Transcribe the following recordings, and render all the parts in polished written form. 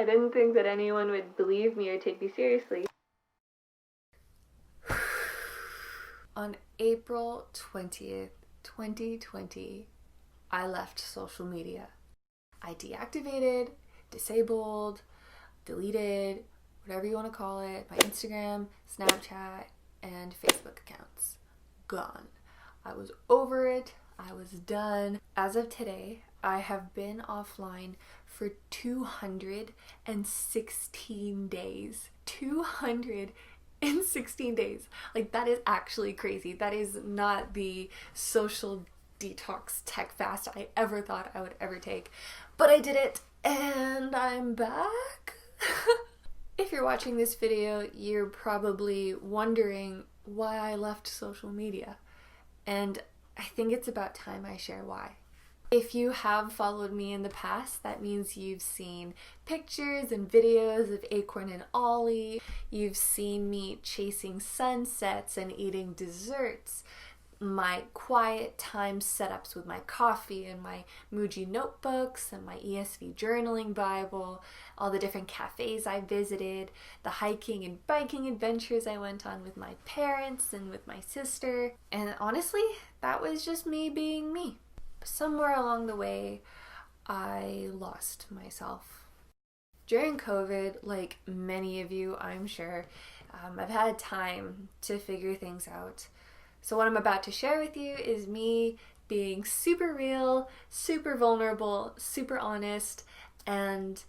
didn't think that anyone would believe me or take me seriously. On April 20th, 2020, I left social media. I deactivated, disabled, deleted, whatever you want to call it, my Instagram, Snapchat, and Facebook accounts. Gone. I was over it. I was done. As of today, I have been offline for 216 days. 216 days. Like, that is actually crazy. That is not the social detox tech fast I ever thought I would ever take. But I did it, and I'm back. If you're watching this video, you're probably wondering why I left social media. And I think it's about time I share why. If you have followed me in the past, that means you've seen pictures and videos of Acorn and Ollie. You've seen me chasing sunsets and eating desserts. My quiet time setups with my coffee and my Muji notebooks and my ESV journaling Bible, all the different cafes I visited, the hiking and biking adventures I went on with my parents and with my sister. And honestly, that was just me being me. Somewhere along the way, I lost myself. During COVID, like many of you, I'm sure, I've had time to figure things out. So what I'm about to share with you is me being super real, super vulnerable, super honest, and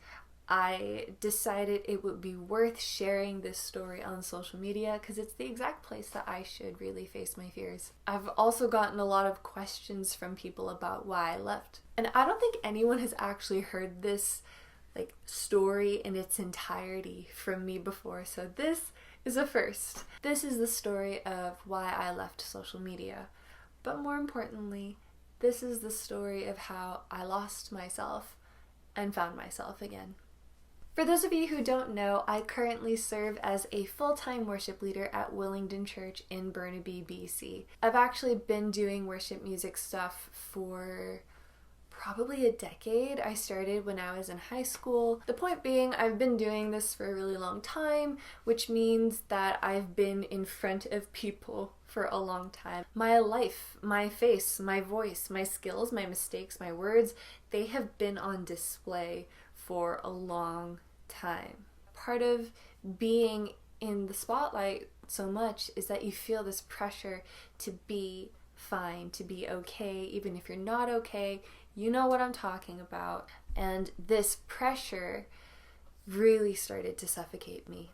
I decided it would be worth sharing this story on social media because it's the exact place that I should really face my fears. I've also gotten a lot of questions from people about why I left. And I don't think anyone has actually heard this story in its entirety from me before, so this is a first. This is the story of why I left social media. But more importantly, this is the story of how I lost myself and found myself again. For those of you who don't know, I currently serve as a full-time worship leader at Willingdon Church in Burnaby, BC. I've actually been doing worship music stuff for probably a decade. I started when I was in high school. The point being, I've been doing this for a really long time, which means that I've been in front of people for a long time. My life, my face, my voice, my skills, my mistakes, my words, they have been on display for a long time. Part of being in the spotlight so much is that you feel this pressure to be fine, to be okay, even if you're not okay. You know what I'm talking about. And this pressure really started to suffocate me.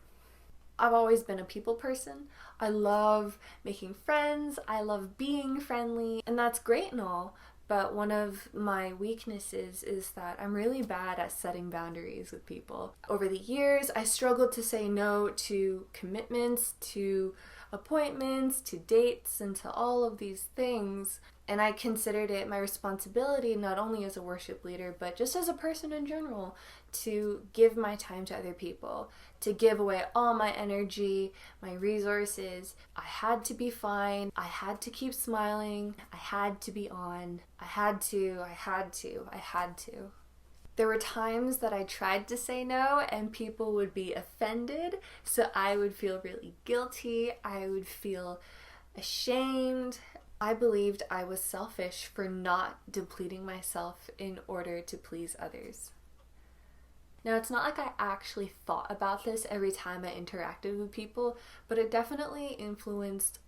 I've always been a people person. I love making friends. I love being friendly. And that's great and all. But one of my weaknesses is that I'm really bad at setting boundaries with people. Over the years, I struggled to say no to commitments, to appointments, to dates, and to all of these things. And I considered it my responsibility, not only as a worship leader, but just as a person in general, to give my time to other people, to give away all my energy, my resources. I had to be fine. I had to keep smiling. I had to be on. I had to. There were times that I tried to say no and people would be offended, so I would feel really guilty. I would feel ashamed. I believed I was selfish for not depleting myself in order to please others. Now, it's not like I actually thought about this every time I interacted with people, but it definitely influenced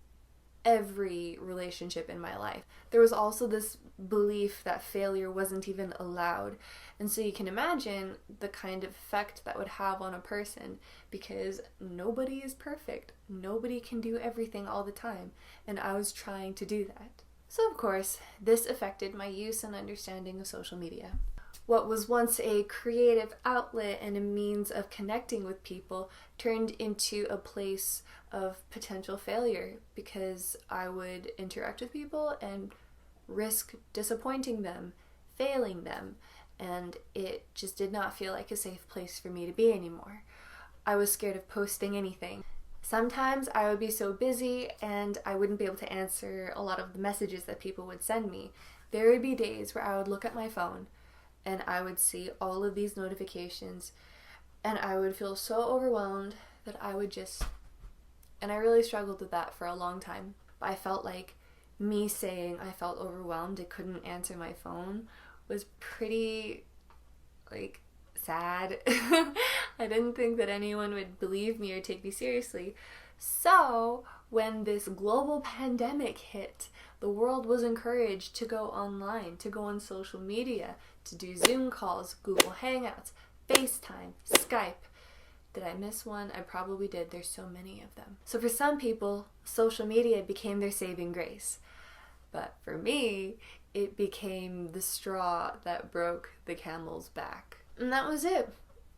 every relationship in my life. There was also this belief that failure wasn't even allowed. And so you can imagine the kind of effect that would have on a person, because nobody is perfect. Nobody can do everything all the time. And I was trying to do that. So of course, this affected my use and understanding of social media. What was once a creative outlet and a means of connecting with people turned into a place of potential failure, because I would interact with people and risk disappointing them, failing them, and it just did not feel like a safe place for me to be anymore. I was scared of posting anything. Sometimes I would be so busy and I wouldn't be able to answer a lot of the messages that people would send me. There would be days where I would look at my phone and I would see all of these notifications And I would feel so overwhelmed that I would just, and I really struggled with that for a long time. But I felt like me saying I felt overwhelmed, I couldn't answer my phone, was pretty, like, sad. I didn't think that anyone would believe me or take me seriously. So, when this global pandemic hit, the world was encouraged to go online, to go on social media, to do Zoom calls, Google Hangouts, FaceTime, Skype. Did I miss one? I probably did. There's so many of them. So for some people, social media became their saving grace. But for me, it became the straw that broke the camel's back. And that was it.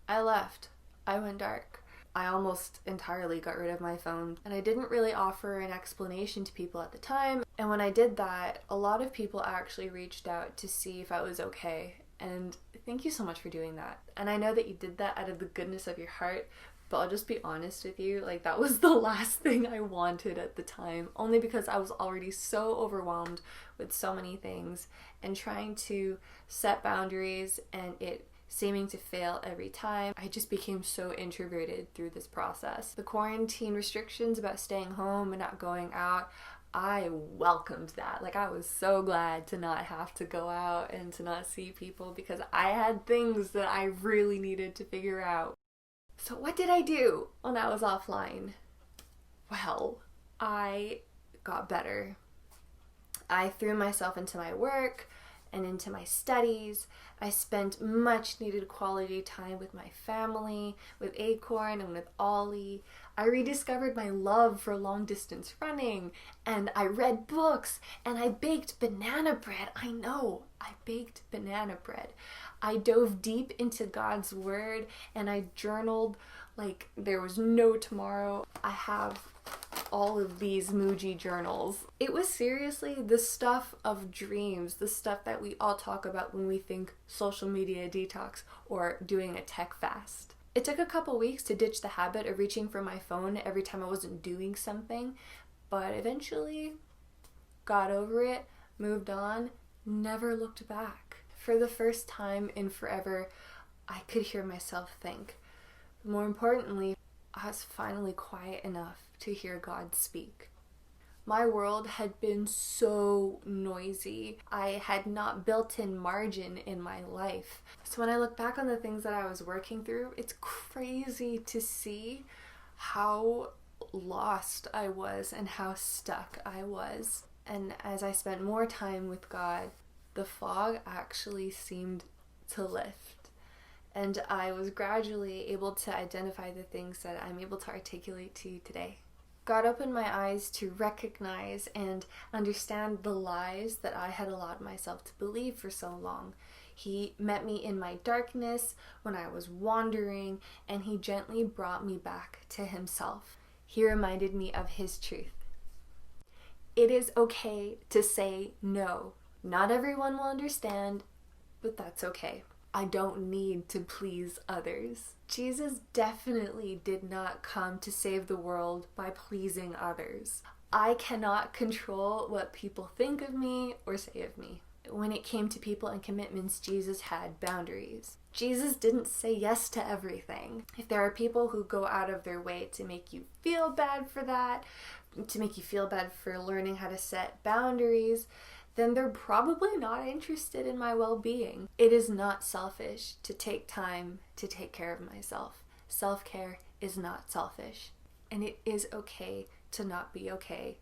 I left. I went dark. I almost entirely got rid of my phone, and I didn't really offer an explanation to people at the time. And when I did that, a lot of people actually reached out to see if I was okay. And thank you so much for doing that. And I know that you did that out of the goodness of your heart, but I'll just be honest with you, like, that was the last thing I wanted at the time, only because I was already so overwhelmed with so many things and trying to set boundaries and it seeming to fail every time. I just became so introverted through this process. The quarantine restrictions about staying home and not going out, I welcomed that. Like, I was so glad to not have to go out and to not see people because I had things that I really needed to figure out. So what did I do when I was offline? Well, I got better. I threw myself into my work and into my studies. I spent much needed quality time with my family, with Acorn and with Ollie. I rediscovered my love for long distance running, and I read books, and I baked banana bread. I know, I baked banana bread. I dove deep into God's word, and I journaled like there was no tomorrow. I have all of these Muji journals. It was seriously the stuff of dreams, the stuff that we all talk about when we think social media detox or doing a tech fast. It took a couple weeks to ditch the habit of reaching for my phone every time I wasn't doing something, but eventually got over it, moved on, never looked back. For the first time in forever, I could hear myself think. More importantly, I was finally quiet enough to hear God speak. My world had been so noisy. I had not built in margin in my life. So when I look back on the things that I was working through, it's crazy to see how lost I was and how stuck I was. And as I spent more time with God, the fog actually seemed to lift. And I was gradually able to identify the things that I'm able to articulate to you today. God opened my eyes to recognize and understand the lies that I had allowed myself to believe for so long. He met me in my darkness when I was wandering, and he gently brought me back to himself. He reminded me of his truth. It is okay to say no. Not everyone will understand, but that's okay. I don't need to please others. Jesus definitely did not come to save the world by pleasing others. I cannot control what people think of me or say of me. When it came to people and commitments, Jesus had boundaries. Jesus didn't say yes to everything. If there are people who go out of their way to make you feel bad for that, to make you feel bad for learning how to set boundaries, then they're probably not interested in my well-being. It is not selfish to take time to take care of myself. Self-care is not selfish. And it is okay to not be okay.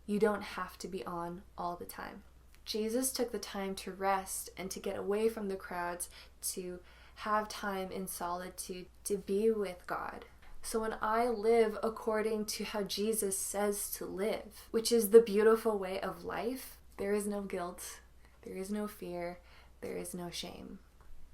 You don't have to be on all the time. Jesus took the time to rest and to get away from the crowds, to have time in solitude, to be with God. So when I live according to how Jesus says to live, which is the beautiful way of life, there is no guilt, there is no fear, there is no shame.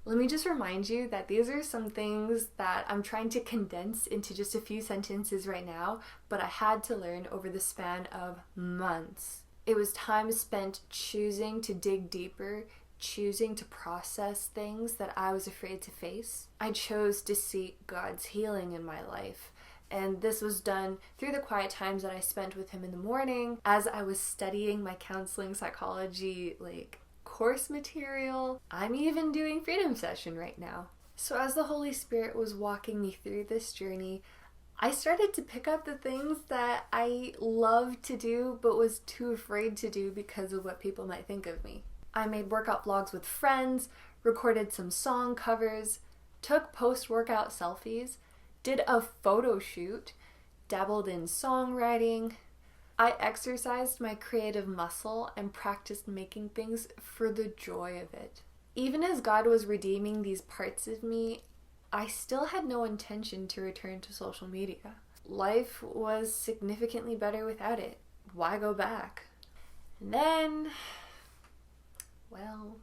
Let me just remind you that these are some things that I'm trying to condense into just a few sentences right now, but I had to learn over the span of months. It was time spent choosing to dig deeper, choosing to process things that I was afraid to face. I chose to seek God's healing in my life. And this was done through the quiet times that I spent with him in the morning, as I was studying my counseling psychology course material. I'm even doing freedom session right now. So as the Holy Spirit was walking me through this journey, I started to pick up the things that I loved to do but was too afraid to do because of what people might think of me. I made workout vlogs with friends, recorded some song covers, took post-workout selfies, did a photo shoot, dabbled in songwriting. I exercised my creative muscle and practiced making things for the joy of it. Even as God was redeeming these parts of me, I still had no intention to return to social media. Life was significantly better without it. Why go back? And then, well,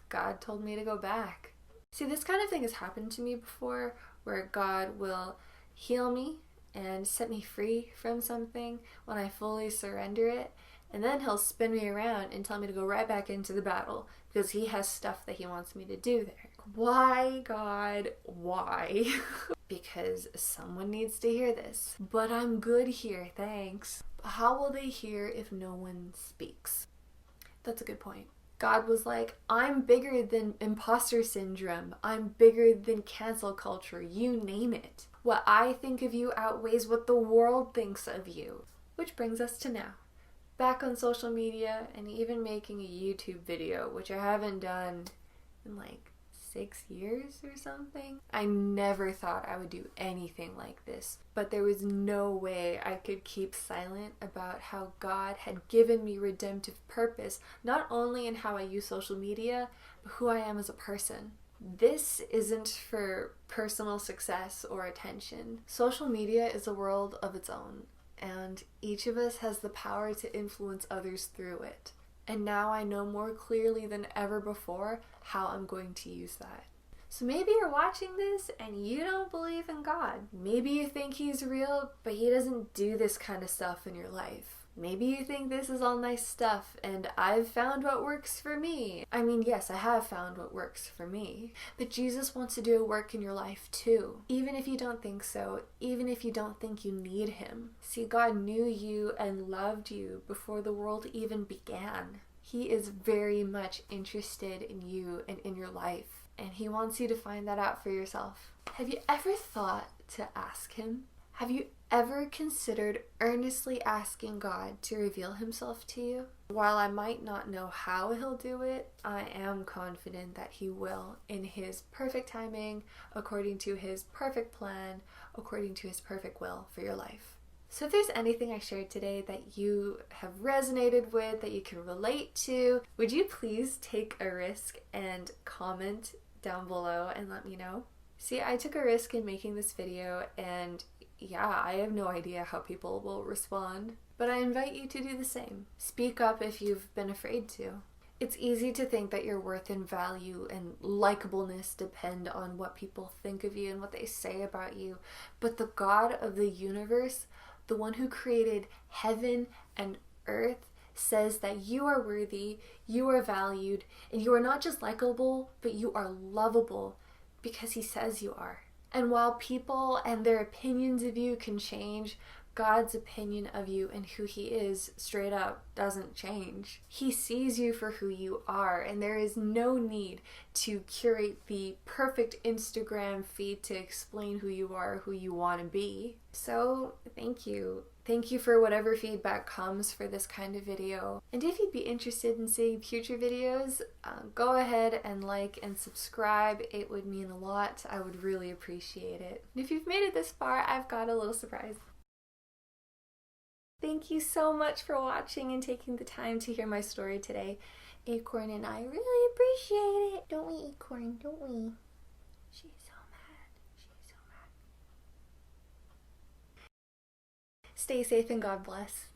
God told me to go back. See, this kind of thing has happened to me before, where God will heal me and set me free from something when I fully surrender it, and then he'll spin me around and tell me to go right back into the battle because he has stuff that he wants me to do there. Why, God, why? Because someone needs to hear this. But I'm good here, thanks. How will they hear if no one speaks? That's a good point. God was like, I'm bigger than imposter syndrome. I'm bigger than cancel culture. You name it. What I think of you outweighs what the world thinks of you. Which brings us to now. Back on social media and even making a YouTube video, which I haven't done in like 6 years or something. I never thought I would do anything like this, but there was no way I could keep silent about how God had given me redemptive purpose, not only in how I use social media, but who I am as a person. This isn't for personal success or attention. Social media is a world of its own, and each of us has the power to influence others through it. And now I know more clearly than ever before how I'm going to use that. So maybe you're watching this and you don't believe in God. Maybe you think he's real, but he doesn't do this kind of stuff in your life. Maybe you think this is all nice stuff and I've found what works for me. I mean, yes, I have found what works for me. But Jesus wants to do a work in your life too. Even if you don't think so, even if you don't think you need him. See, God knew you and loved you before the world even began. He is very much interested in you and in your life. And he wants you to find that out for yourself. Have you ever thought to ask him? Have you ever considered earnestly asking God to reveal himself to you? While I might not know how he'll do it, I am confident that he will in his perfect timing, according to his perfect plan, according to his perfect will for your life. So if there's anything I shared today that you have resonated with, that you can relate to, would you please take a risk and comment down below and let me know? See, I took a risk in making this video, and yeah, I have no idea how people will respond, but I invite you to do the same. Speak up if you've been afraid to. It's easy to think that your worth and value and likableness depend on what people think of you and what they say about you, but the God of the universe, the one who created heaven and earth, says that you are worthy, you are valued, and you are not just likable, but you are lovable because he says you are. And while people and their opinions of you can change, God's opinion of you and who he is straight up doesn't change. He sees you for who you are, and there is no need to curate the perfect Instagram feed to explain who you are, who you want to be. So thank you. Thank you for whatever feedback comes for this kind of video. And if you'd be interested in seeing future videos, go ahead and like and subscribe. It would mean a lot. I would really appreciate it. And if you've made it this far, I've got a little surprise. Thank you so much for watching and taking the time to hear my story today. Acorn and I really appreciate it. Don't we, Acorn? Don't we? She's so mad. She's so mad. Stay safe and God bless.